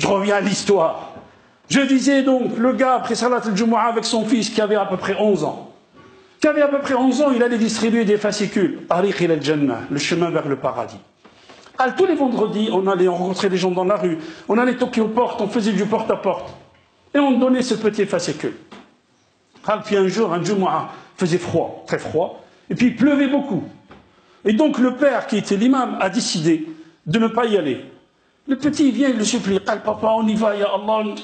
Je reviens à l'histoire. Je disais donc, le gars, après Salat al-Jumu'ah, avec son fils qui avait à peu près 11 ans, il allait distribuer des fascicules. Tariq ila al-Jannah, le chemin vers le paradis. Alors, tous les vendredis, on rencontrait des gens dans la rue, on allait toquer aux portes, on faisait du porte-à-porte. Et on donnait ce petit fascicule. Puis un jour, un Jumu'ah, faisait froid, très froid, et puis il pleuvait beaucoup. Et donc le père, qui était l'imam, a décidé de ne pas y aller. Le petit vient, il le supplie. Papa, on y va, ya Allah.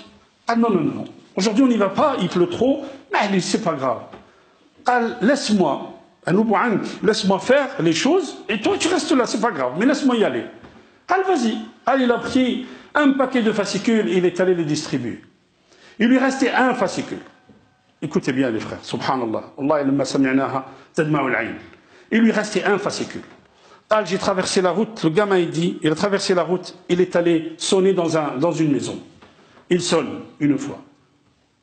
Ah non, non, non. Aujourd'hui, on n'y va pas, il pleut trop, mais c'est pas grave. Laisse-moi, laisse-moi faire les choses, et toi, tu restes là, c'est pas grave, mais laisse-moi y aller. Vas-y. Il a pris un paquet de fascicules, et il est allé les distribuer. Il lui restait un fascicule. Écoutez bien, les frères, subhanallah. Il lui restait un fascicule. J'ai traversé la route, le gamin il dit, il a traversé la route, il est allé sonner dans une maison. Il sonne une fois,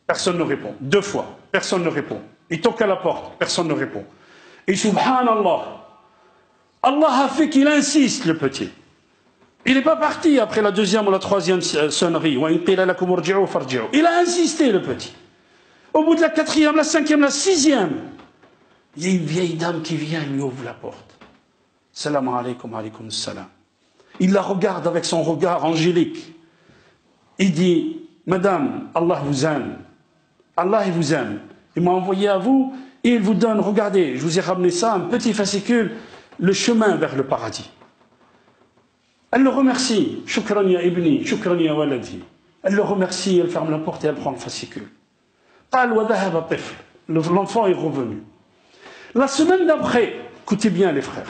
personne ne répond. Deux fois, personne ne répond. Il toque à la porte, personne ne répond. Et subhanallah, Allah a fait qu'il insiste, le petit. Il n'est pas parti après la deuxième ou la troisième sonnerie. Il a insisté, le petit. Au bout de la quatrième, la cinquième, la sixième, il y a une vieille dame qui vient et lui ouvre la porte. Salam alaikum, alaikum salam. Il la regarde avec son regard angélique. Il dit, Madame, Allah vous aime. Allah il vous aime. Il m'a envoyé à vous et il vous donne, regardez, je vous ai ramené ça, un petit fascicule, le chemin vers le paradis. Elle le remercie. Shukran ya ibni, shukran ya waladi. Elle le remercie, elle ferme la porte et elle prend le fascicule. L'enfant est revenu. La semaine d'après, écoutez bien les frères,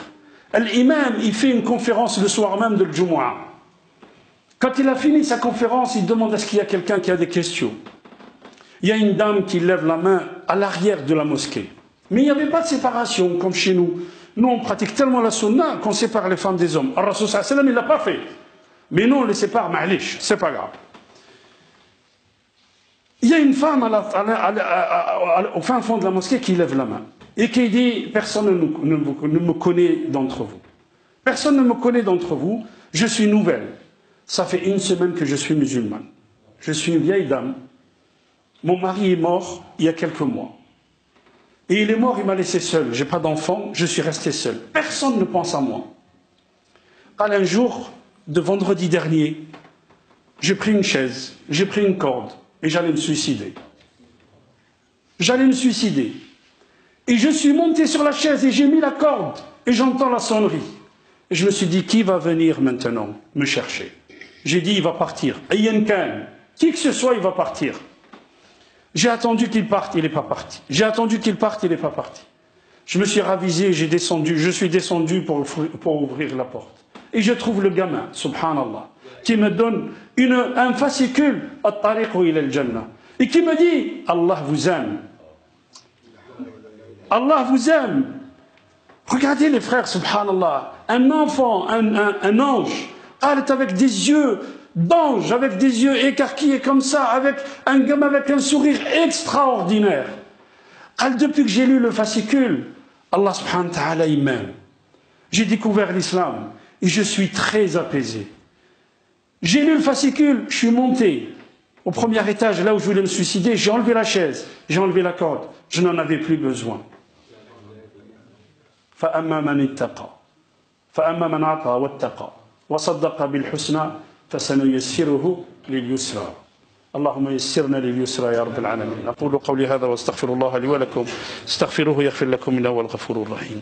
l'imam, il fait une conférence le soir même de Jumu'ah. Quand il a fini sa conférence, il demande est-ce qu'il y a quelqu'un qui a des questions. Il y a une dame qui lève la main à l'arrière de la mosquée. Mais il n'y avait pas de séparation comme chez nous. Nous, on pratique tellement la sunna qu'on sépare les femmes des hommes. Ar-Rasul sallallahu alayhi wa sallam, il ne l'a pas fait. Mais nous, on les sépare, ma'lish, c'est pas grave. Il y a une femme au fin fond de la mosquée qui lève la main et qui dit « Personne ne me connaît d'entre vous. Personne ne me connaît d'entre vous. Je suis nouvelle. Ça fait une semaine que je suis musulmane. Je suis une vieille dame. Mon mari est mort il y a quelques mois. Et il est mort, il m'a laissé seul. Je n'ai pas d'enfant, je suis resté seul. Personne ne pense à moi. » Un jour de vendredi dernier, j'ai pris une chaise, j'ai pris une corde. Et j'allais me suicider. J'allais me suicider. Et je suis monté sur la chaise et j'ai mis la corde. Et j'entends la sonnerie. Et je me suis dit, qui va venir maintenant me chercher? J'ai dit, il va partir. Ayyan Khan. Qui que ce soit, il va partir. J'ai attendu qu'il parte, il n'est pas parti. J'ai attendu qu'il parte, il n'est pas parti. Je me suis ravisé, je suis descendu pour ouvrir la porte. Et je trouve le gamin, subhanallah, qui me donne un fascicule at-tariq ila al-jannah et qui me dit Allah vous aime. Allah vous aime. Regardez les frères, subhanallah, un enfant, un ange, avec des yeux d'ange, avec des yeux écarquillés comme ça, avec un gamin avec un sourire extraordinaire. Depuis que j'ai lu le fascicule, Allah subhanahu wa ta'ala il m'aime. J'ai découvert l'islam et je suis très apaisé. J'ai lu le fascicule, je suis monté au premier étage, là où je voulais me suicider, j'ai enlevé la chaise, j'ai enlevé la corde, je n'en avais plus besoin. فأما من اتقى فأما من أعطى واتقى وصدق بالحسنى فسنيسره لليسرى اللهم يسرنا لليسرى يا رب العالمين أقول قولي هذا واستغفر الله لي ولكم استغفروه يغفر لكم إنه هو الغفور الرحيم